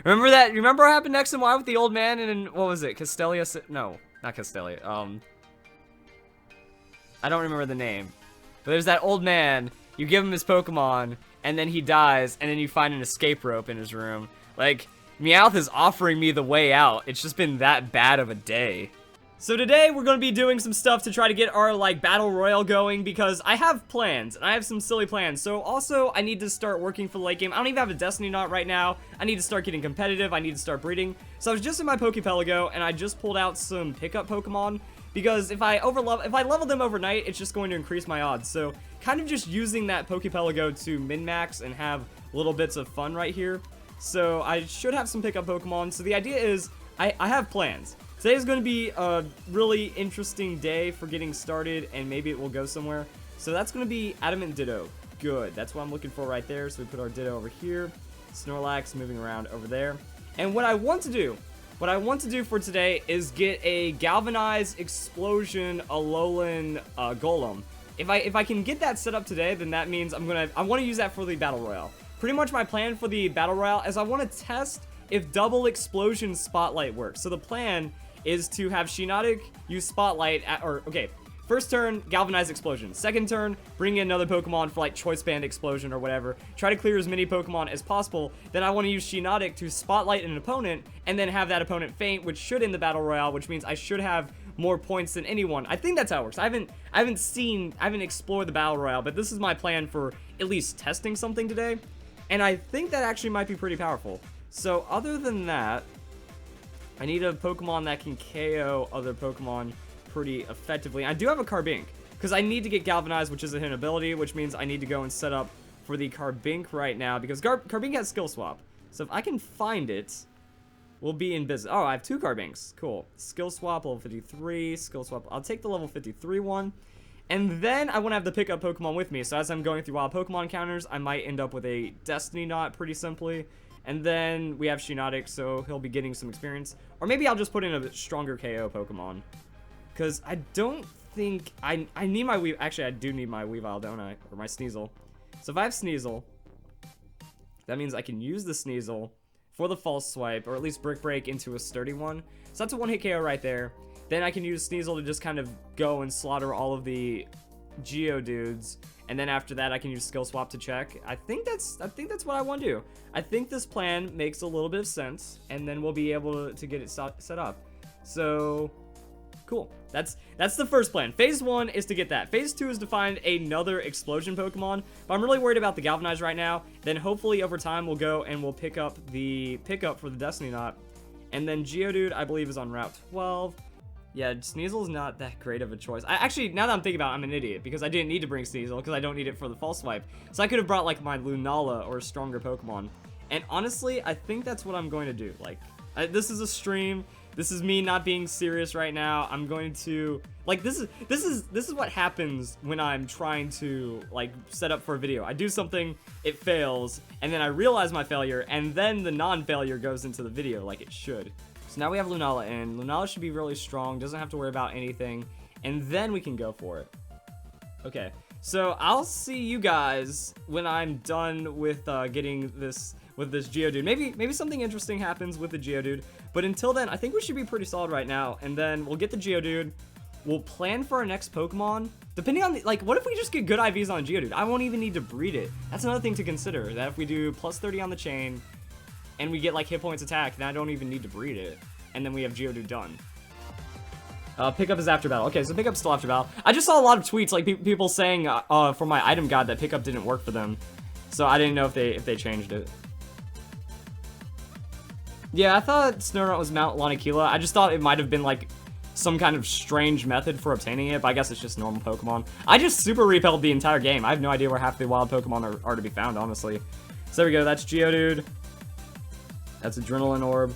Remember that? Remember what happened next in Y with the old man and what was it? Castelia? No, not Castelia. I don't remember the name. But there's that old man. You give him his Pokemon, and then he dies, and then you find an escape rope in his room. Like, Meowth is offering me the way out. It's just been that bad of a day. So today, we're going to be doing some stuff to try to get our, like, Battle Royale going, because I have plans, and I have some silly plans. So, also, I need to start working for the late game. I don't even have a Destiny Knot right now. I need to start getting competitive. I need to start breeding. So, I was just in my Pokepelago, and I just pulled out some pickup Pokemon, because if I level them overnight, it's just going to increase my odds. So, kind of just using that Pokepelago to min-max and have little bits of fun right here. So, I should have some pickup Pokemon. So, the idea is, I have plans. Today is going to be a really interesting day for getting started, and maybe it will go somewhere. So that's going to be Adamant Ditto. Good. That's what I'm looking for right there. So we put our Ditto over here. Snorlax moving around over there. And what I want to do for today is get a Galvanized Explosion Alolan Golem. If I can get that set up today, then that means I want to use that for the Battle Royale. Pretty much my plan for the Battle Royale is I want to test if double Explosion Spotlight works. So the plan is to have Shiinotic use Spotlight first turn, Galvanized Explosion. Second turn, bring in another Pokemon for like Choice Band Explosion or whatever. Try to clear as many Pokemon as possible. Then I want to use Shiinotic to Spotlight an opponent, and then have that opponent faint, which should end the Battle Royale, which means I should have more points than anyone. I think that's how it works. I haven't explored the Battle Royale, but this is my plan for at least testing something today. And I think that actually might be pretty powerful. So other than that, I need a Pokemon that can KO other Pokemon pretty effectively. I do have a Carbink, because I need to get Galvanized, which is a hidden ability, which means I need to go and set up for the Carbink right now, because Carbink has Skill Swap. So if I can find it, we'll be in business. Oh, I have two Carbinks. Cool. Skill Swap, level 53. Skill Swap. I'll take the level 53 one. And then I want to have the pickup Pokemon with me. So as I'm going through wild Pokemon counters, I might end up with a Destiny Knot pretty simply. And then we have Shiinotic, so he'll be getting some experience. Or maybe I'll just put in a stronger KO Pokemon. Because I don't think... I need my Weavile. Actually, I do need my Weavile, don't I? Or my Sneasel. So if I have Sneasel, that means I can use the Sneasel for the False Swipe, or at least Brick Break into a sturdy one. So that's a one-hit KO right there. Then I can use Sneasel to just kind of go and slaughter all of the Geodudes. And then after that, I can use Skill Swap to check. I think that's what I want to do. I think this plan makes a little bit of sense, and then we'll be able to get it set up. So, cool. That's the first plan. Phase 1 is to get that. Phase 2 is to find another Explosion Pokemon, but I'm really worried about the Galvanized right now. Then hopefully over time we'll go and we'll pick up for the Destiny Knot. And then Geodude, I believe, is on Route 12. Yeah, Sneasel's not that great of a choice. Actually, now that I'm thinking about it, I'm an idiot, because I didn't need to bring Sneasel, because I don't need it for the False Swipe. So I could have brought, like, my Lunala or a stronger Pokemon. And honestly, I think that's what I'm going to do. Like, this is a stream. This is me not being serious right now. I'm going to, like, this is what happens when I'm trying to, like, set up for a video. I do something, it fails, and then I realize my failure, and then the non-failure goes into the video like it should. So now we have Lunala in. Lunala should be really strong, doesn't have to worry about anything, and then we can go for it. Okay, so I'll see you guys when I'm done with getting this Geodude. Maybe something interesting happens with the Geodude, but until then, I think we should be pretty solid right now, and then we'll get the Geodude. We'll plan for our next Pokemon, depending on, like, what if we just get good IVs on Geodude? I won't even need to breed it. That's another thing to consider, that if we do plus 30 on the chain, and we get, like, hit points attack, then I don't even need to breed it. And then we have Geodude done. Pickup is after battle. Okay, so pickup's still after battle. I just saw a lot of tweets, like, people saying, for my item guide that pickup didn't work for them. So I didn't know if they changed it. Yeah, I thought Snorunt was Mount Lanakila. I just thought it might have been, like, some kind of strange method for obtaining it, but I guess it's just normal Pokemon. I just super repelled the entire game. I have no idea where half the wild Pokemon are to be found, honestly. So there we go, that's Geodude. That's Adrenaline Orb.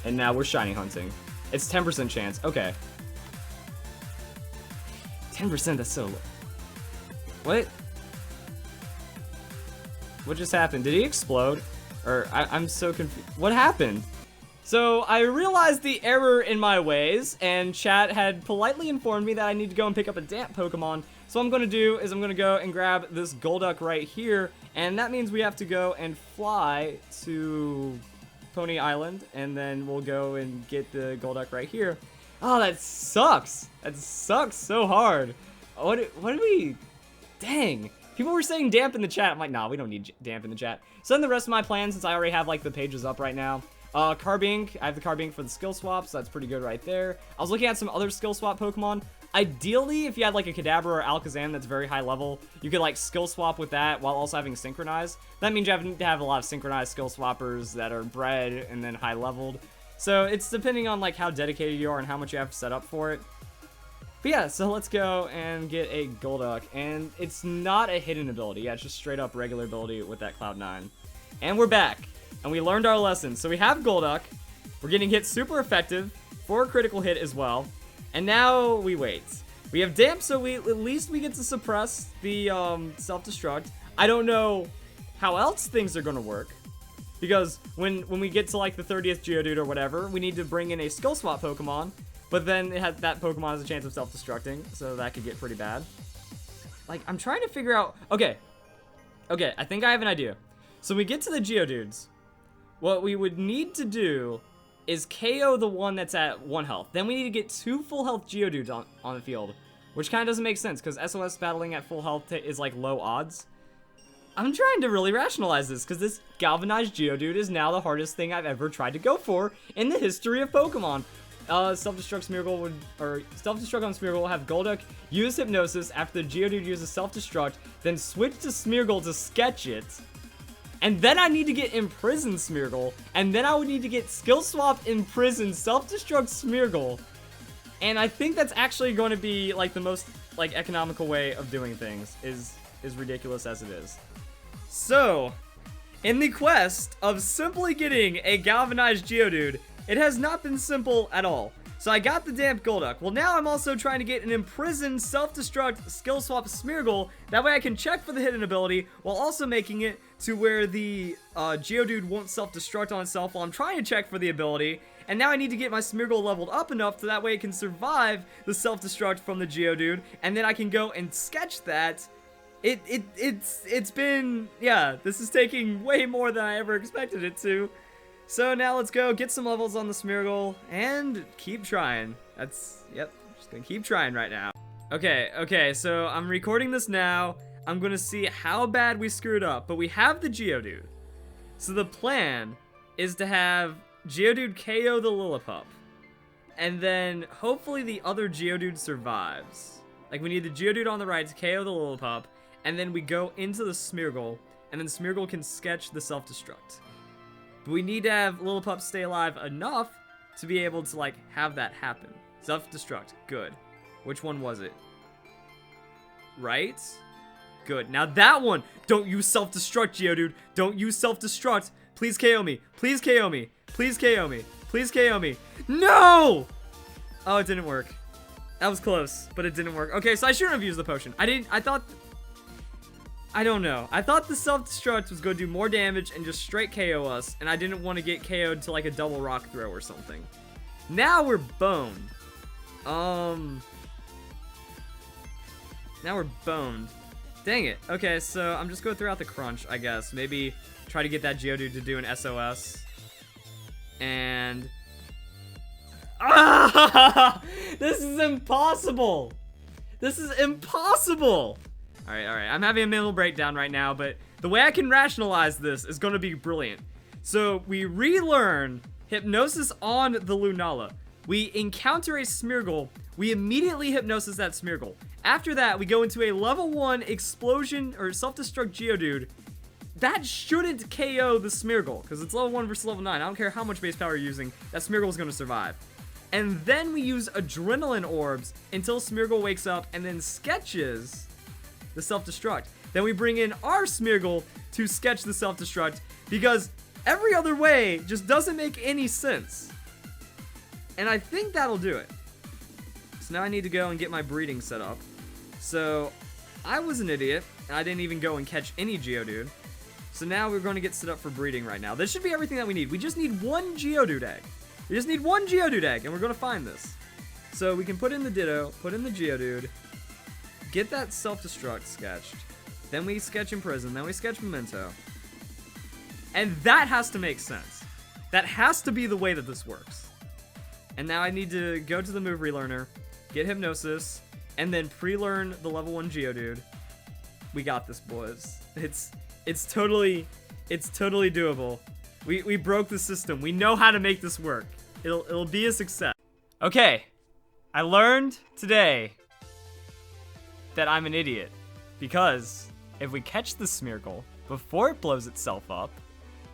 And now we're shiny hunting. It's 10% chance. Okay. 10%, that's so low. What? What just happened? Did he explode? Or, I'm so confused. What happened? So, I realized the error in my ways, and chat had politely informed me that I need to go and pick up a damp Pokemon. So what I'm going to do is I'm going to go and grab this Golduck right here, and that means we have to go and fly to Pony Island, and then we'll go and get the Golduck right here. Oh, that sucks. That sucks so hard. What do we... Dang. People were saying damp in the chat. I'm like, nah, we don't need damp in the chat. So then the rest of my plans, since I already have, like, the pages up right now. Carbink. I have the Carbink for the skill swap, so that's pretty good right there. I was looking at some other skill swap Pokemon. Ideally, if you had, like, a Kadabra or Alakazam that's very high level, you could, like, skill swap with that while also having Synchronize. That means you have to have a lot of Synchronized skill swappers that are bred and then high leveled. So it's depending on, like, how dedicated you are and how much you have set up for it. But yeah, so let's go and get a Golduck. And it's not a hidden ability. Yeah, it's just straight up regular ability with that Cloud9. And we're back. And we learned our lesson. So we have Golduck. We're getting hit super effective for a critical hit as well. And now we wait. We have Damp, so at least we get to suppress the self-destruct. I don't know how else things are going to work. Because when we get to like the 30th Geodude or whatever, we need to bring in a skill swap Pokemon. But then that Pokemon has a chance of self-destructing, so that could get pretty bad. Like, I'm trying to figure out... Okay, I think I have an idea. So when we get to the Geodudes, what we would need to do is KO the one that's at 1 health. Then we need to get 2 full health Geodudes on the field, which kind of doesn't make sense, because SOS battling at full health is like low odds. I'm trying to really rationalize this, because this Galvanized Geodude is now the hardest thing I've ever tried to go for in the history of Pokemon. Self-destruct Smeargle Self-destruct on Smeargle will have Golduck use Hypnosis after the Geodude uses Self-destruct, then switch to Smeargle to sketch it. And then I need to get Imprison Smeargle, and then I would need to get Skill Swap Imprison Self-destruct Smeargle. And I think that's actually going to be like the most like economical way of doing things, is ridiculous as it is. So, in the quest of simply getting a Galvanized Geodude, it has not been simple at all. So I got the Damp Golduck. Well, now I'm also trying to get an Imprisoned Self-Destruct Skill Swap Smeargle. That way I can check for the hidden ability while also making it to where the Geodude won't self-destruct on itself while I'm trying to check for the ability. And now I need to get my Smeargle leveled up enough so that way it can survive the self-destruct from the Geodude. And then I can go and sketch that. It's been, yeah, this is taking way more than I ever expected it to. So now let's go get some levels on the Smeargle and keep trying. Yep, just gonna keep trying right now. Okay, so I'm recording this now. I'm gonna see how bad we screwed up, but we have the Geodude. So the plan is to have Geodude KO the Lillipup, and then hopefully the other Geodude survives. Like, we need the Geodude on the right to KO the Lillipup, and then we go into the Smeargle, and then Smeargle can sketch the self-destruct. But we need to have Lillipup stay alive enough to be able to, like, have that happen. Self-destruct. Good. Which one was it? Right? Good. Now that one! Don't use self-destruct, Geodude! Don't use self-destruct! Please KO me! Please KO me! Please KO me! Please KO me! No! Oh, it didn't work. That was close, but it didn't work. Okay, so I shouldn't have used the potion. I don't know. I thought the self-destruct was going to do more damage and just straight KO us, and I didn't want to get KO'd to like a double rock throw or something. Now we're boned. Now we're boned. Dang it. Okay, so I'm just going to throw out the crunch, I guess. Maybe try to get that Geodude to do an SOS. And... Ah! This is impossible! This is impossible! Alright, I'm having a mental breakdown right now, but the way I can rationalize this is going to be brilliant. So, we relearn Hypnosis on the Lunala. We encounter a Smeargle, we immediately Hypnosis that Smeargle. After that, we go into a level 1 Explosion or Self-Destruct Geodude. That shouldn't KO the Smeargle, because it's level 1 versus level 9. I don't care how much base power you're using, that Smeargle is going to survive. And then we use Adrenaline Orbs until Smeargle wakes up and then sketches the self-destruct. Then we bring in our Smeargle to sketch the self-destruct, because every other way just doesn't make any sense. And I think that'll do it. So now I need to go and get my breeding set up. So I was an idiot, and I didn't even go and catch any Geodude. So now we're going to get set up for breeding right now. This should be everything that we need. We just need one Geodude egg. We just need one Geodude egg, and we're going to find this. So we can put in the Ditto, put in the Geodude, get that self-destruct sketched, then we sketch Imprison, then we sketch Memento. And that has to make sense. That has to be the way that this works. And now I need to go to the move relearner, get Hypnosis, and then pre-learn the level 1 Geodude. We got this, boys. It's totally doable. We broke the system. We know how to make this work. It'll be a success. Okay, I learned today that I'm an idiot, because if we catch the Smeargle before it blows itself up,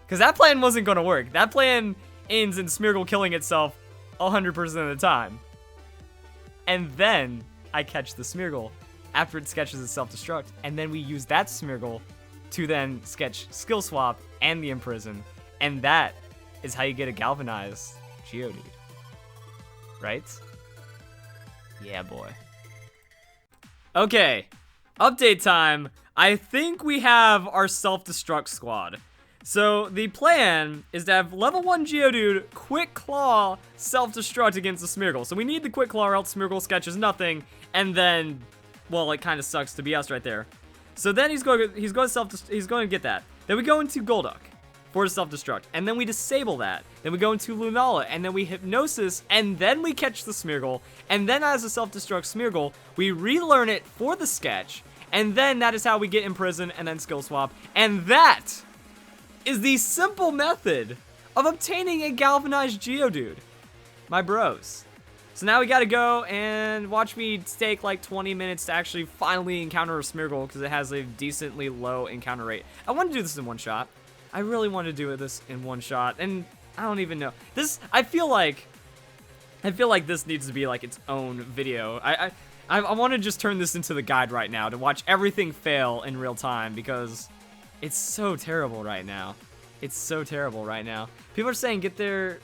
because that plan wasn't gonna work. That plan ends in Smeargle killing itself 100% of the time. And then I catch the Smeargle after it sketches its self-destruct, and then we use that Smeargle to then sketch Skill Swap and the Imprison, and that is how you get a Galvanized Geodude. Right? Yeah, boy. Okay, update time. I think we have our self-destruct squad. So the plan is to have level 1 Geodude Quick Claw self-destruct against the Smeargle. So we need the Quick Claw or else Smeargle sketches nothing, and then, well, it kind of sucks to be us right there. So then he's going to get that. Then we go into Golduck for self-destruct, and then we disable that. Then we go into Lunala, and then we Hypnosis, and then we catch the Smeargle, and then as a self-destruct Smeargle, we relearn it for the sketch, and then that is how we get Imprison and then Skill Swap, and that is the simple method of obtaining a Galvanized Geodude, my bros. So now we gotta go and watch me take like 20 minutes to actually finally encounter a Smeargle, because it has a decently low encounter rate. I want to do this in one shot. I really want to do this in one shot, and I don't even know. I feel like this needs to be like its own video. I want to just turn this into the guide right now to watch everything fail in real time, because it's so terrible right now. It's so terrible right now. People are saying get their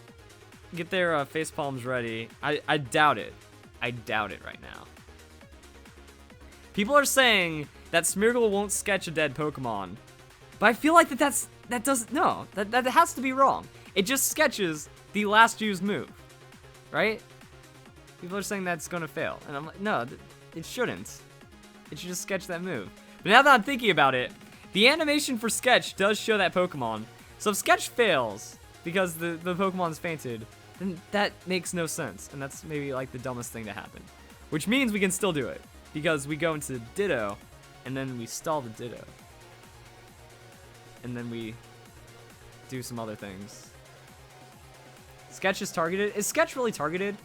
face palms ready. I doubt it. I doubt it right now. People are saying that Smeargle won't sketch a dead Pokemon, but I feel like that has to be wrong. It just sketches the last used move, right? People are saying that's gonna fail, and I'm like, no, it shouldn't. It should just sketch that move. But now that I'm thinking about it, the animation for sketch does show that Pokemon. So if sketch fails because the Pokemon's fainted, then that makes no sense, and that's maybe like the dumbest thing to happen. Which means we can still do it, because we go into Ditto, and then we stall the Ditto. And then we do some other things. Sketch is targeted. Is sketch really targeted?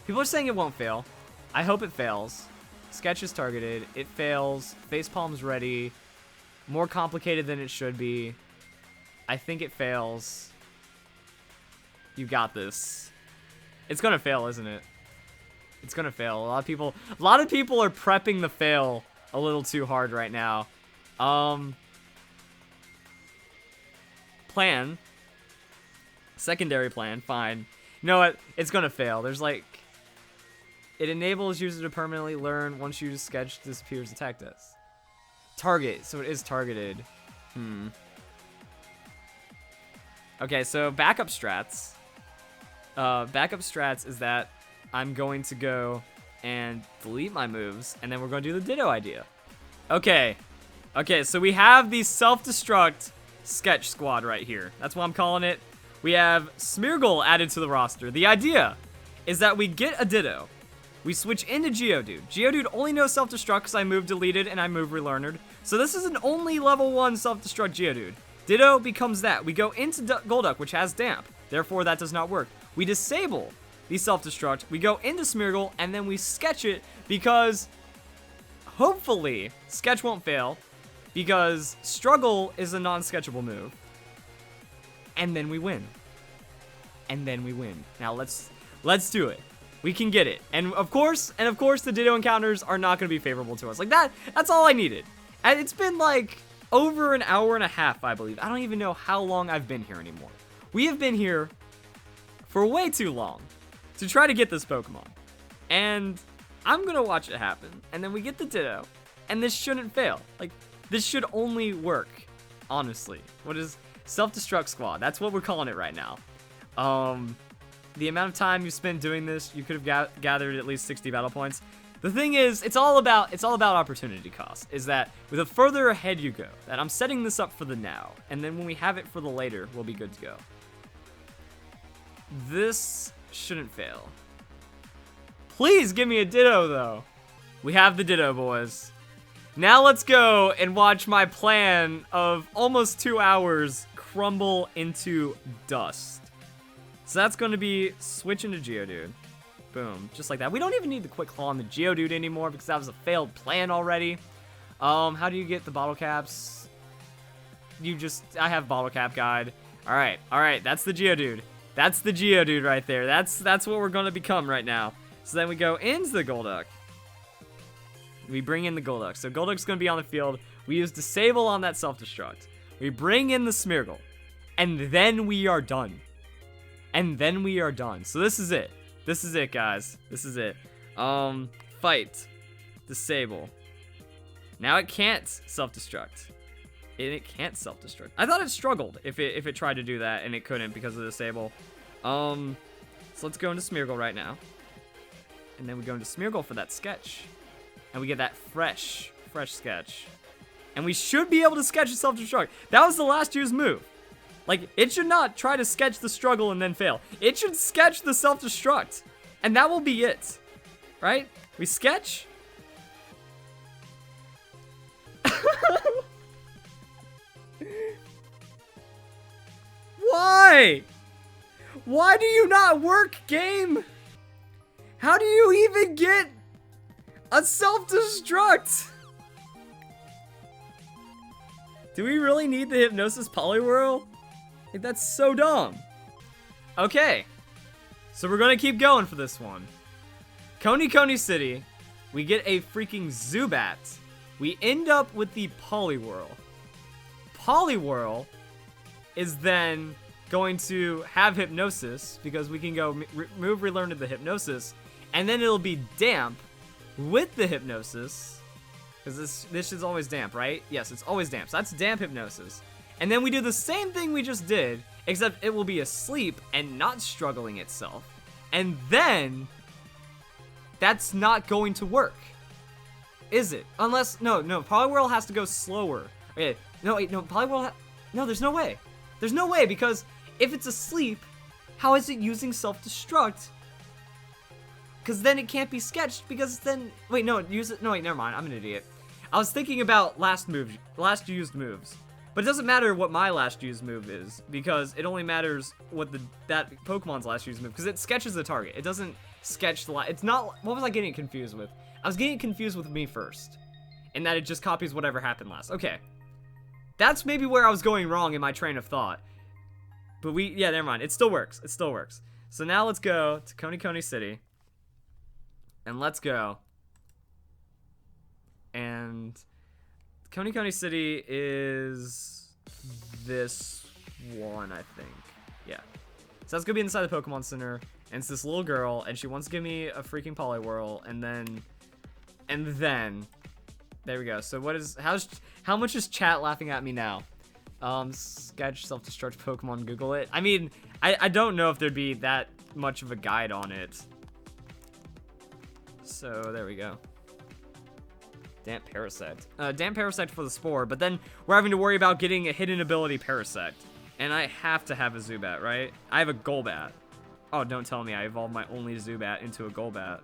People are saying it won't fail. I hope it fails. Sketch is targeted. It fails. Facepalm's ready. More complicated than it should be. I think it fails. You got this. It's gonna fail, isn't it? It's gonna fail. A lot of people are prepping the fail a little too hard right now. Plan. Secondary plan, fine. You know what? It's gonna fail. There's like... It enables user to permanently learn once you sketch disappears attack does. Target, so it is targeted. Okay, so backup strats. Backup strats is that I'm going to go and delete my moves, and then we're going to do the Ditto idea. Okay, so we have the self-destruct sketch squad right here. That's what I'm calling it. We have Smeargle added to the roster. The idea is that we get a Ditto. We switch into Geodude. Geodude only knows self-destruct because I move deleted and I move relearned. So this is an only level 1 self-destruct Geodude. Ditto becomes that. We go into Golduck, which has damp. Therefore, that does not work. We disable the self-destruct. We go into Smeargle, and then we sketch it because hopefully sketch won't fail, because struggle is a non-sketchable move. And then we win. Now let's do it. We can get it. And of course the Ditto encounters are not going to be favorable to us. Like that's all I needed. And it's been like over an hour and a half, I believe. I don't even know how long I've been here anymore. We have been here for way too long to try to get this Pokemon. And I'm going to watch it happen. And then we get the Ditto. And this shouldn't fail. Like, this should only work, honestly. What is self-destruct squad? That's what we're calling it right now. The amount of time you spent doing this, you could have gathered at least 60 battle points. The thing is, it's all about opportunity cost. Is that with the further ahead you go, that I'm setting this up for the now, and then when we have it for the later, we'll be good to go. This shouldn't fail. Please give me a Ditto, though. We have the Ditto, boys. Now let's go and watch my plan of almost 2 hours crumble into dust. So that's going to be switch into Geodude. Boom, just like that. We don't even need the Quick Claw on the Geodude anymore because that was a failed plan already. How do you get the bottle caps? I have bottle cap guide. All right, that's the Geodude. That's the Geodude right there. That's what we're going to become right now. So then we go into the Golduck. We bring in the Golduck. So Golduck's going to be on the field. We use Disable on that Self-Destruct. We bring in the Smeargle. And then we are done. So this is it. This is it, guys. This is it. Fight. Disable. Now it can't Self-Destruct. It can't Self-Destruct. I thought it struggled if it tried to do that, and it couldn't because of Disable. So let's go into Smeargle right now. And then we go into Smeargle for that sketch. And we get that fresh sketch. And we should be able to sketch a Self-Destruct. That was the last used move. Like, it should not try to sketch the struggle and then fail. It should sketch the Self-Destruct. And that will be it. Right? We sketch. Why? Why do you not work, game? How do you even get a Self-Destruct? Do we really need the Hypnosis Poliwhirl? Like, that's so dumb. Okay. So we're gonna keep going for this one. Coney City. We get a freaking Zubat. We end up with the Poliwhirl. Poliwhirl is then going to have Hypnosis because we can go move Relearn to the Hypnosis, and then it'll be damp with the Hypnosis because this is always damp, right? Yes, it's always damp. So that's damp Hypnosis. And then we do the same thing we just did, except it will be asleep and not struggling itself. And then that's not going to work, is it? Unless, no, Poliwhirl has to go slower. Okay, no, wait, no, Poliwhirl, no, there's no way. There's no way, because if it's asleep, how is it using Self-Destruct? Because then it can't be sketched, because then, wait, no, use it, no, wait, never mind, I'm an idiot. I was thinking about last used moves. But it doesn't matter what my last used move is, because it only matters what that Pokemon's last used move, because it sketches the target. It doesn't sketch the it's not, what was I getting confused with? I was getting confused with me first, in that it just copies whatever happened last. Okay. That's maybe where I was going wrong in my train of thought. But yeah, never mind. It still works. It still works. So now let's go to Coney City. And let's go. And Coney City is this one, I think. Yeah. So that's gonna be inside the Pokemon Center. And it's this little girl, and she wants to give me a freaking Poliwhirl, and then there we go. So how much is chat laughing at me now? Sketch Self-Destruct Pokemon, Google it. I mean, I don't know if there'd be that much of a guide on it. So there we go. Damp Parasect. Damp Parasect for the Spore, but then we're having to worry about getting a hidden ability Parasect. And I have to have a Zubat, right? I have a Golbat. Oh, don't tell me I evolved my only Zubat into a Golbat.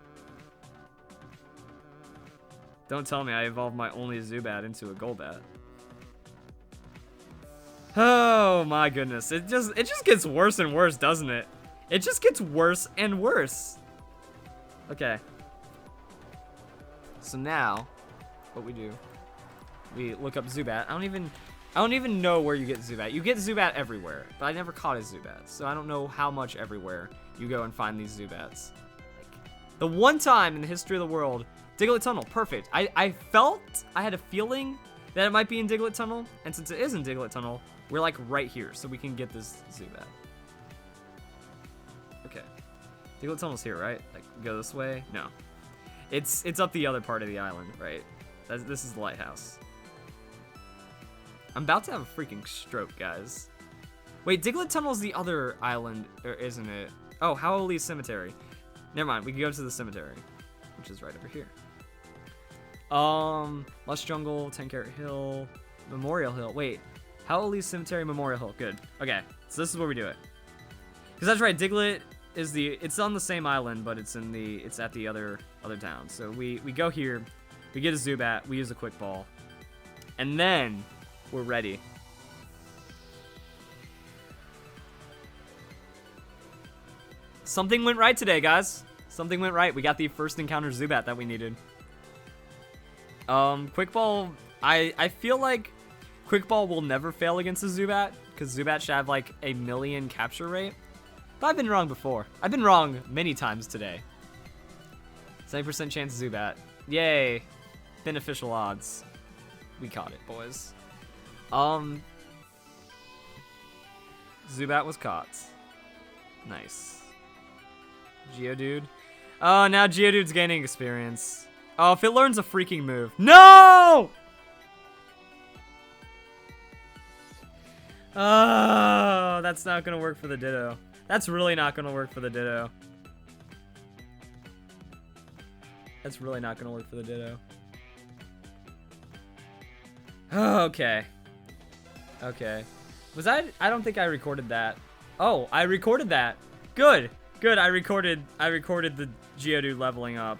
Don't tell me I evolved my only Zubat into a Golbat. Oh my goodness. It just gets worse and worse, doesn't it? It just gets worse and worse. Okay. So now, what we do, we look up Zubat. I don't even know where you get Zubat. You get Zubat everywhere, but I never caught a Zubat, so I don't know how much everywhere you go and find these Zubats. Like, the one time in the history of the world, Diglett Tunnel, perfect. I had a feeling that it might be in Diglett Tunnel, and since it is in Diglett Tunnel, we're like right here, so we can get this Zubat. Okay. Diglett Tunnel's here, right? Like, go this way? No. It's up the other part of the island, right? This is the lighthouse. I'm about to have a freaking stroke, guys. Wait, Diglett Tunnel's the other island, or isn't it? Oh, Howley's Cemetery. Never mind, we can go to the cemetery, which is right over here. Lush Jungle, 10 Carat Hill, Memorial Hill. Wait, Howley's Cemetery, Memorial Hill. Good. Okay, so this is where we do it. Because that's right, Diglett is it's on the same island, but it's at the other town. So we go here, we get a Zubat, we use a Quick Ball, and then we're ready. Something went right today, guys. Something went right. We got the first encounter Zubat that we needed. Quick Ball, I feel like Quick Ball will never fail against a Zubat, because Zubat should have like a 1,000,000 capture rate. But I've been wrong before. I've been wrong many times today. 70% chance Zubat. Yay. Beneficial odds. We caught it, boys. Zubat was caught. Nice. Geodude. Oh, now Geodude's gaining experience. Oh, if it learns a freaking move. No! Oh, that's not gonna work for the Ditto. That's really not gonna work for the Ditto. That's really not gonna work for the Ditto. Oh, okay. Okay. Was I don't think I recorded that. Oh, I recorded that. Good. Good, I recorded the Geodude leveling up.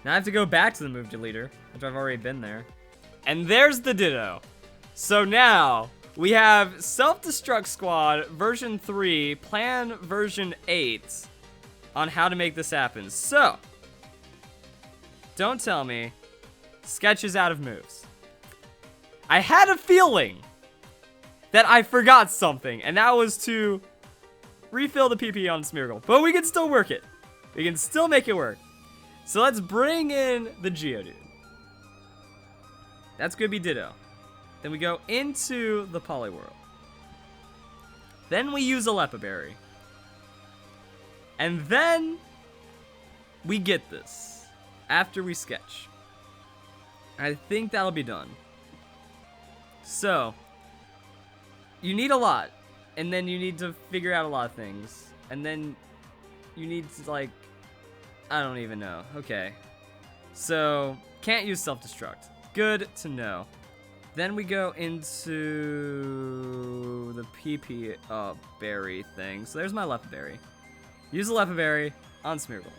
Now I have to go back to the move deleter, which I've already been there. And there's the Ditto. So now we have Self-Destruct Squad version 3, plan version 8 on how to make this happen. So, don't tell me Sketch is out of moves. I had a feeling that I forgot something, and that was to refill the PP on Smeargle. But we can still work it. We can still make it work. So let's bring in the Geodude. That's gonna be Ditto. Then we go into the Poliwhirl. Then we use a Leppa Berry. And then we get this after we sketch. I think that'll be done. So, you need a lot, and then you need to figure out a lot of things, and then you need to, like, I don't even know. Okay. So, can't use self-destruct. Good to know. Then we go into the PP berry thing. So there's my Leppa Berry. Use the Leppa Berry on Smeargle.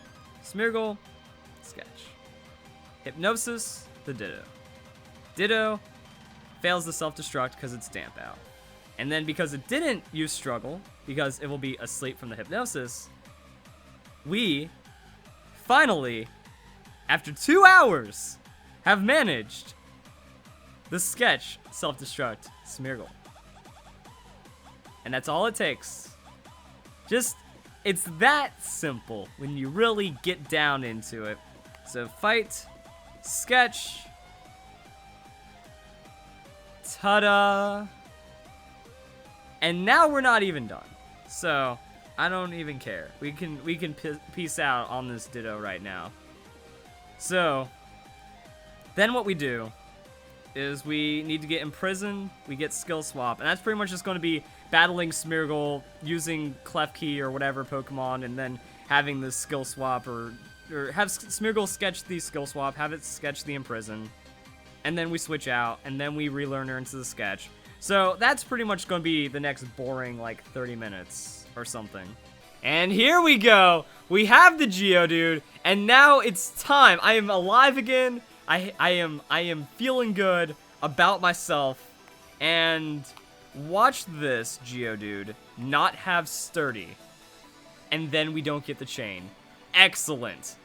Smeargle, sketch. Hypnosis, the Ditto. Ditto fails the self-destruct because it's damp out. And then because it didn't use struggle, because it will be asleep from the hypnosis, we finally, after 2 hours, have managed the sketch self-destruct Smeargle. And that's all it takes. Just, it's that simple when you really get down into it. So fight, sketch, ta-da. And now we're not even done. So, I don't even care. We can peace out on this Ditto right now. So, then what we do is we need to get Imprison, we get Skill Swap, and that's pretty much just going to be battling Smeargle, using Klefki or whatever Pokemon, and then having the Skill Swap, or have Smeargle sketch the Skill Swap, have it sketch the Imprison, and then we switch out, and then we relearn her into the sketch. So that's pretty much going to be the next boring, like, 30 minutes or something. And here we go! We have the Geodude, and now it's time! I am alive again! I am feeling good about myself, and watch this Geodude not have Sturdy, and then we don't get the chain. Excellent.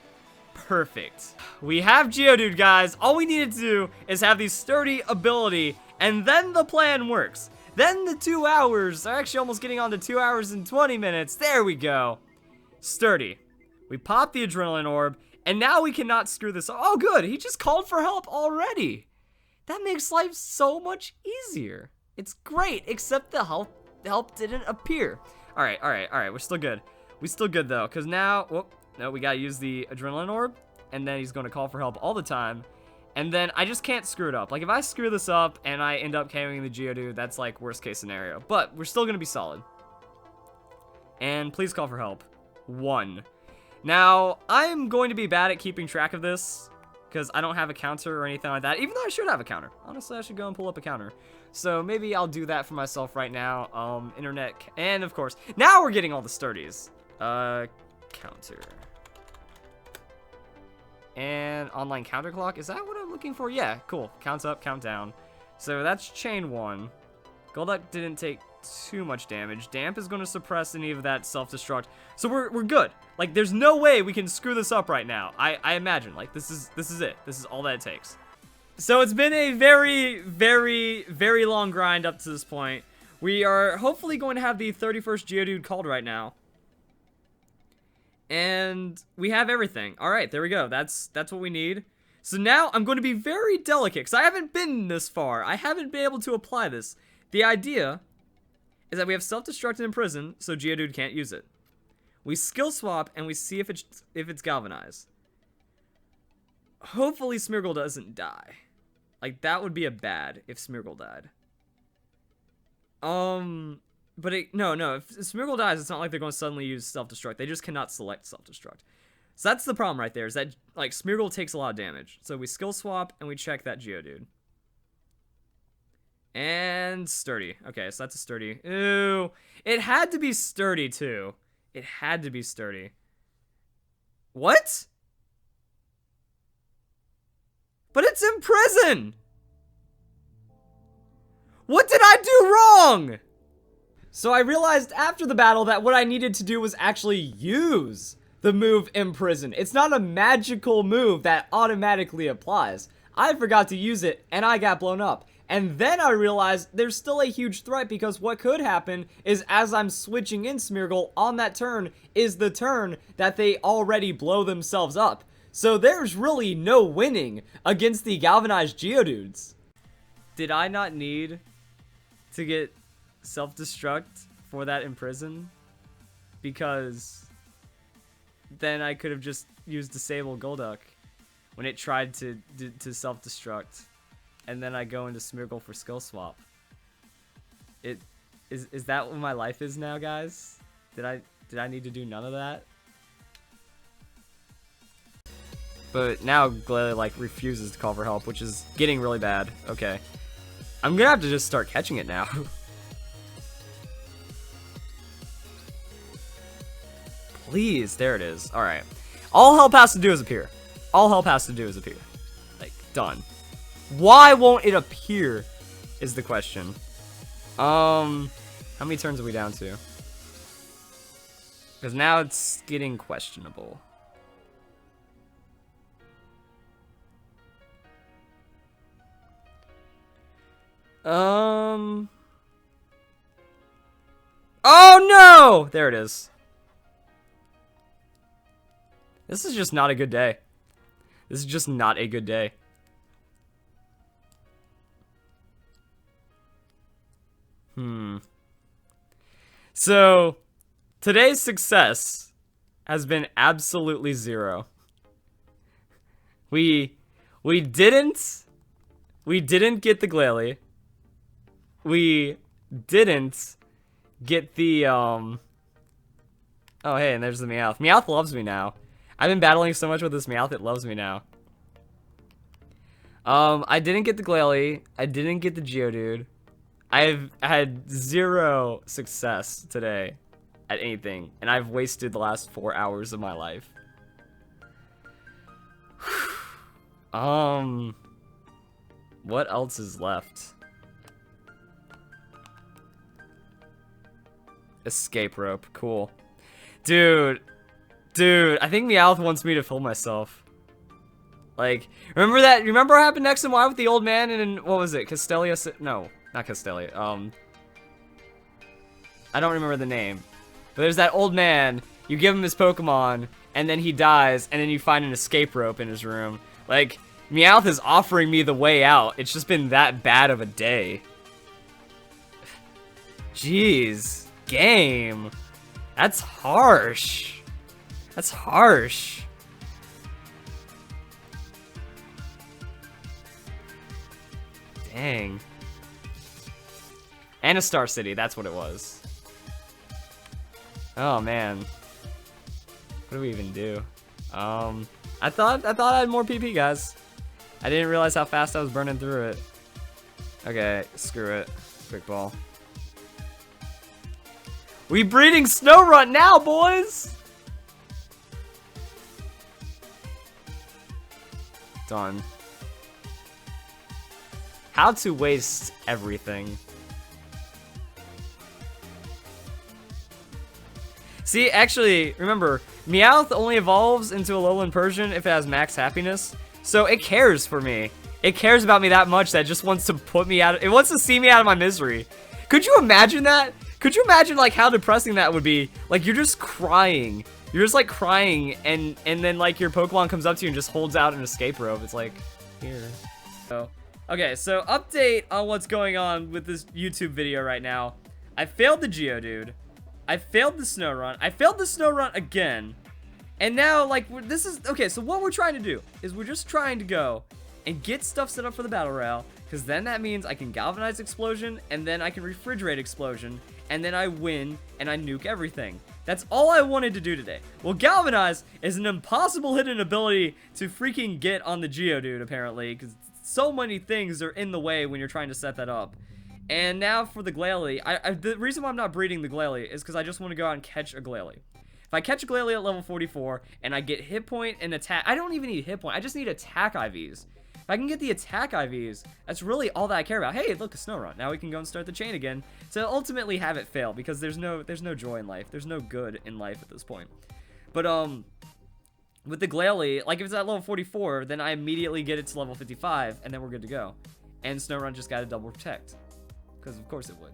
Perfect. We have Geodude, guys. All we needed to do is have the Sturdy ability, and then the plan works. Then the 2 hours are actually almost getting on to 2 hours and 20 minutes. There we go. Sturdy. We pop the Adrenaline Orb, and now we cannot screw this up. Oh, good. He just called for help already. That makes life so much easier. It's great, except the help didn't appear. All right. We're still good. We're still good, though, because now, whoop, no, we got to use the Adrenaline Orb, and then he's going to call for help all the time. And then I just can't screw it up. Like, if I screw this up and I end up KOing the Geodude, that's, like, worst case scenario. But we're still going to be solid. And please call for help. 1. Now, I'm going to be bad at keeping track of this, because I don't have a counter or anything like that, even though I should have a counter. Honestly, I should go and pull up a counter. So maybe I'll do that for myself right now. Internet, and of course, now we're getting all the sturdies. Counter. And online counter clock, is that what I'm looking for? Yeah, cool. Count up, count down. So that's chain 1. Golduck didn't take too much damage. Damp is going to suppress any of that self-destruct. So we're good. Like, there's no way we can screw this up right now. I imagine. Like, this is it. This is all that it takes. So it's been a very, very, very long grind up to this point. We are hopefully going to have the 31st Geodude called right now. And we have everything. Alright, there we go. That's what we need. So now I'm going to be very delicate, because I haven't been this far. I haven't been able to apply this. The idea is that we have self-destruct and imprison, so Geodude can't use it. We skill swap, and we see if it's galvanized. Hopefully Smeargle doesn't die. Like, that would be a bad if Smeargle died. But no, if Smeargle dies, it's not like they're going to suddenly use self-destruct. They just cannot select self-destruct. So that's the problem right there, is that, like, Smeargle takes a lot of damage. So we skill swap, and we check that Geodude. And sturdy. Okay, so that's a sturdy. Ooh. It had to be sturdy, too. It had to be sturdy. What? But it's in prison! What did I do wrong? So I realized after the battle that what I needed to do was actually use the move Imprison. It's not a magical move that automatically applies. I forgot to use it, and I got blown up. And then I realized there's still a huge threat, because what could happen is as I'm switching in Smeargle on that turn is the turn that they already blow themselves up. So there's really no winning against the Galvanized Geodudes. Did I not need to get self-destruct for that Imprison? Because then I could have just used Disable Golduck when it tried to self-destruct. And then I go into Smeargle for skill swap. Is that what my life is now, guys? Did I need to do none of that? But now Glalie, like, refuses to call for help, which is getting really bad. Okay. I'm gonna have to just start catching it now. Please, there it is. Alright. All help has to do is appear. All help has to do is appear. Like, done. Why won't it appear is the question. How many turns are we down to? Because now it's getting questionable. Oh no! There it is. This is just not a good day. This is just not a good day. So, today's success has been absolutely 0. We didn't get the Glalie. We didn't get the, oh, hey, and there's the Meowth. Meowth loves me now. I've been battling so much with this Meowth, it loves me now. I didn't get the Glalie. I didn't get the Geodude. I've had 0 success today at anything, and I've wasted the last 4 hours of my life. What else is left? Escape rope, cool. Dude, I think Meowth wants me to fill myself. Like, remember what happened next and why with the old man and what was it? Castelia? No, not Castelia. I don't remember the name. But there's that old man, you give him his Pokemon, and then he dies, and then you find an escape rope in his room. Like, Meowth is offering me the way out. It's just been that bad of a day. Jeez. Game. That's harsh. That's harsh. Dang. And a Star City, that's what it was. Oh man. What do we even do? I thought I had more PP, guys. I didn't realize how fast I was burning through it. Okay, screw it. Quick ball. We breeding Snorunt now, boys! Done. How to waste everything. See, actually, remember, Meowth only evolves into a Alolan Persian if it has max happiness. So it cares for me. It cares about me that much that it just wants to put me out. It wants to see me out of my misery. Could you imagine that? Could you imagine like how depressing that would be? Like you're just crying. You're just like crying, and then like your Pokemon comes up to you and just holds out an escape rope. It's like, here. So, okay, so update on what's going on with this YouTube video right now. I failed the Geodude. I failed the Snorunt. I failed the Snorunt again. And now, like, this is, okay, so what we're trying to do is we're just trying to go and get stuff set up for the Battle Royale, because then that means I can Galvanize Explosion, and then I can Refrigerate Explosion, and then I win, and I nuke everything. That's all I wanted to do today. Well, Galvanize is an impossible hidden ability to freaking get on the Geodude, apparently, because so many things are in the way when you're trying to set that up. And now for the Glalie, the reason why I'm not breeding the Glalie is because I just want to go out and catch a Glalie. If I catch a Glalie at level 44, and I get hit point and attack, I don't even need hit point, I just need attack IVs. If I can get the attack IVs, that's really all that I care about. Hey, look, a Snorunt. Now we can go and start the chain again to ultimately have it fail, because there's no joy in life. There's no good in life at this point. But, with the Glalie, like if it's at level 44, then I immediately get it to level 55, and then we're good to go. And Snorunt just got a double protect. Because of course it would.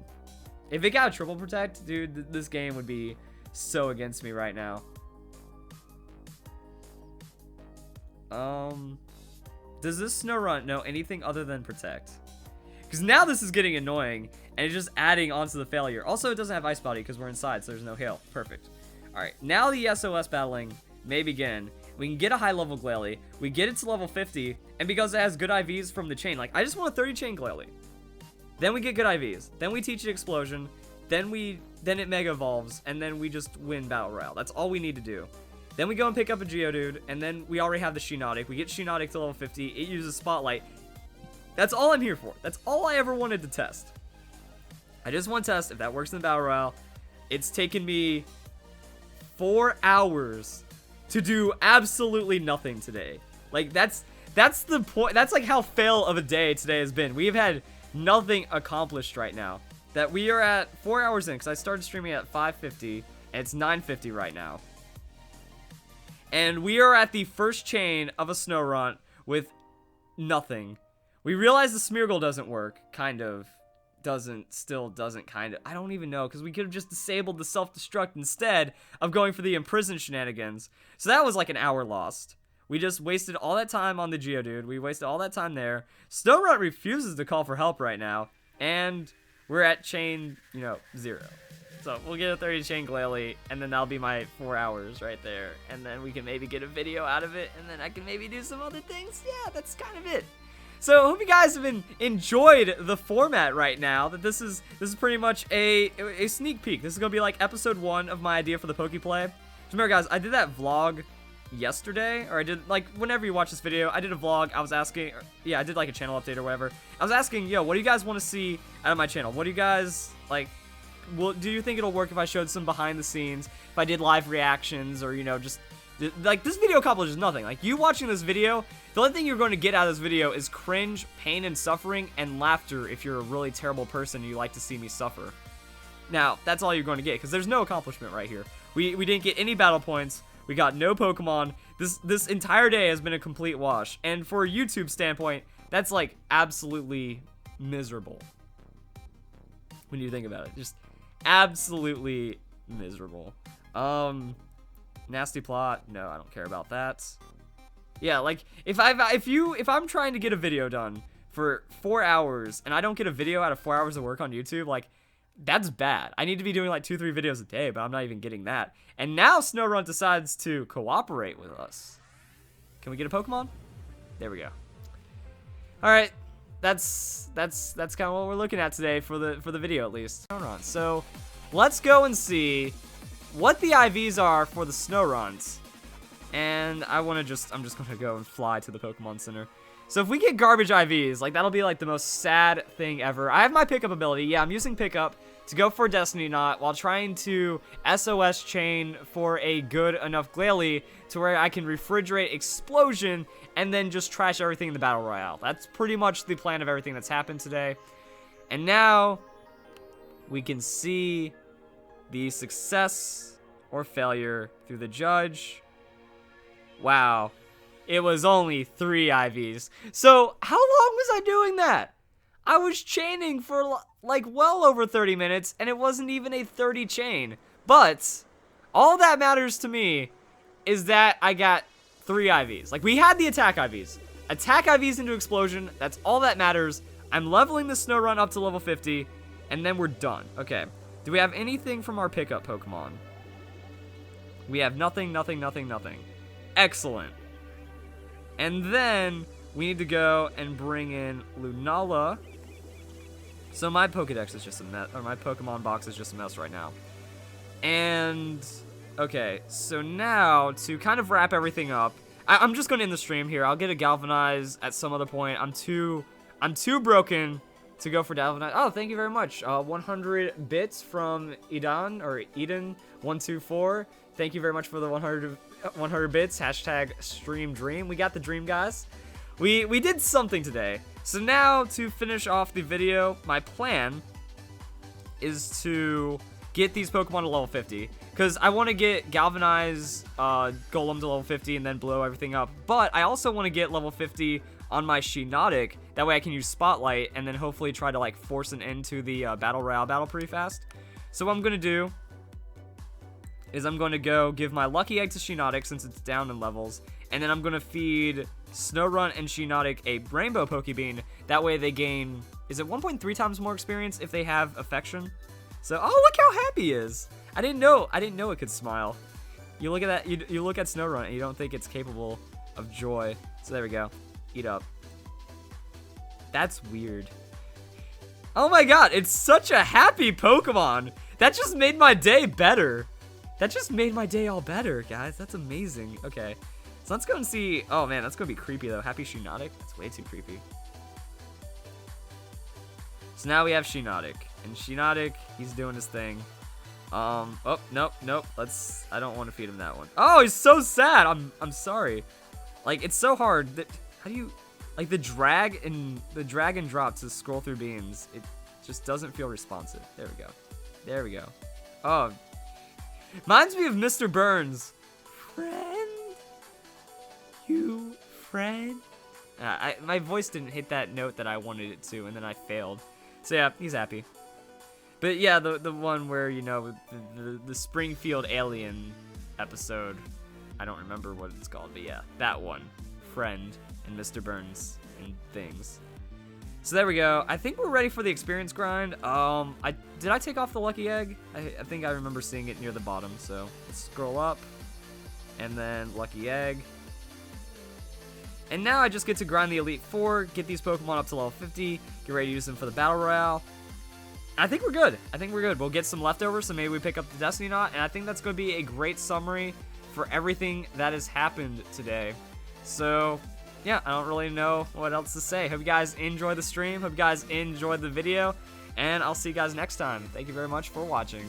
If it got a triple protect, dude, this game would be so against me right now. Does this Snorunt know anything other than protect? Because now this is getting annoying, and it's just adding onto the failure. Also, it doesn't have Ice Body because we're inside, so there's no hail. Perfect. Alright, now the SOS battling may begin. We can get a high-level Glalie. We get it to level 50, and because it has good IVs from the chain, like, I just want a 30-chain Glalie. Then we get good IVs. Then we teach it Explosion. Then it Mega Evolves, and then we just win Battle Royale. That's all we need to do. Then we go and pick up a Geodude, and then we already have the Shiinotic. We get Shiinotic to level 50. It uses Spotlight. That's all I'm here for. That's all I ever wanted to test. I just want to test if that works in the Battle Royale. It's taken me 4 hours to do absolutely nothing today. Like, that's the point. That's like how fail of a day today has been. We have had nothing accomplished right now. That we are at 4 hours in, because I started streaming at 5:50, and it's 9:50 right now. And we are at the first chain of a Snorunt with nothing. We realize the Smeargle doesn't work. Kind of. Still doesn't, kind of. I don't even know, because we could have just disabled the self-destruct instead of going for the imprison shenanigans. So that was like an hour lost. We just wasted all that time on the Geodude. We wasted all that time there. Snorunt refuses to call for help right now. And we're at chain, 0. So we'll get a 30-chain Glalie, and then that'll be my 4 hours right there. And then we can maybe get a video out of it, and then I can maybe do some other things. Yeah, that's kind of it. So I hope you guys have enjoyed the format right now. That this is pretty much a sneak peek. This is gonna be like episode 1 of my idea for the Pokeplay. Remember, guys, I did that vlog yesterday, or I did, like, whenever you watch this video, I did a vlog. I was asking, I did like a channel update or whatever. I was asking, what do you guys want to see out of my channel? What do you guys like? Do you think it'll work if I showed some behind the scenes? If I did live reactions, or just like, this video accomplishes nothing. Like, you watching this video, the only thing you're going to get out of this video is cringe, pain and suffering, and laughter if you're a really terrible person and you like to see me suffer. Now, that's all you're going to get, because there's no accomplishment right here. We didn't get any battle points. We got no Pokemon. This entire day has been a complete wash. And for a YouTube standpoint, that's like absolutely miserable. When you think about it, just absolutely miserable. Nasty plot. No, I don't care about that. Yeah, like if I'm trying to get a video done for 4 hours and I don't get a video out of 4 hours of work on YouTube, like, that's bad. I need to be doing like 2-3 videos a day, but I'm not even getting that. And now Snorunt decides to cooperate with us. Can we get a Pokemon? There we go. All right, that's kind of what we're looking at today for the video, at least. Snorunt. So let's go and see what the IVs are for the Snorunt. And I'm just gonna go and fly to the Pokemon Center. So if we get garbage IVs, like, that'll be, like, the most sad thing ever. I have my pickup ability. Yeah, I'm using pickup to go for a Destiny Knot while trying to SOS chain for a good enough Glalie to where I can refrigerate Explosion and then just trash everything in the Battle Royale. That's pretty much the plan of everything that's happened today. And now we can see the success or failure through the judge. Wow. It was only 3 IVs. So how long was I doing that? I was chaining for like well over 30 minutes and it wasn't even a 30 chain. But all that matters to me is that I got 3 IVs. Like, we had the attack IVs. Attack IVs into Explosion. That's all that matters. I'm leveling the Snow Run up to level 50 and then we're done. Okay. Do we have anything from our pickup Pokemon? We have nothing, nothing, nothing, nothing. Excellent. And then we need to go and bring in Lunala. So my Pokedex is just a mess, or my Pokemon box is just a mess right now. And, okay, so now to kind of wrap everything up, I'm just going to end the stream here. I'll get a Galvanized at some other point. I'm too broken to go for Galvanized. Oh, thank you very much. 100 bits from Eden124. Thank you very much for the 100 bits. Hashtag stream dream. We got the dream, guys. We did something today. So now to finish off the video, my plan is to get these Pokemon to level 50. Because I want to get Galvanized Golem to level 50 and then blow everything up. But I also want to get level 50 on my Shiinotic. That way I can use Spotlight and then hopefully try to like force an end to the Battle Royale battle pretty fast. So what I'm going to do is I'm going to go give my Lucky Egg to Shiinotic since it's down in levels. And then I'm going to feed Snorunt and Shiinotic a Rainbow Pokebean. That way they gain, is it 1.3 times more experience if they have Affection? So, oh, look how happy he is. I didn't know it could smile. You look at that, you look at Snorunt and you don't think it's capable of joy. So there we go. Eat up. That's weird. Oh my god, it's such a happy Pokemon. That just made my day better. That just made my day all better, guys. That's amazing. Okay. So let's go and see. Oh man, that's gonna be creepy though. Happy Shiinotic? That's way too creepy. So now we have Shiinotic. And Shiinotic, he's doing his thing. Oh, nope. I don't want to feed him that one. Oh, he's so sad. I'm sorry. Like, it's so hard that, how do you, like, the drag and drop to scroll through beams, it just doesn't feel responsive. There we go. There we go. Oh, reminds me of Mr. Burns. Friend? You friend? My voice didn't hit that note that I wanted it to, and then I failed. So yeah, he's happy. But yeah, the one where, you know, the Springfield Alien episode, I don't remember what it's called, but yeah, that one. Friend and Mr. Burns and things. So there we go. I think we're ready for the experience grind. Did I take off the Lucky Egg? I think I remember seeing it near the bottom, so let's scroll up. And then Lucky Egg. And now I just get to grind the Elite Four, get these Pokemon up to level 50, get ready to use them for the Battle Royale. I think we're good. We'll get some leftovers, so maybe we pick up the Destiny Knot, and I think that's going to be a great summary for everything that has happened today. So, yeah, I don't really know what else to say. Hope you guys enjoy the stream, hope you guys enjoyed the video, and I'll see you guys next time. Thank you very much for watching.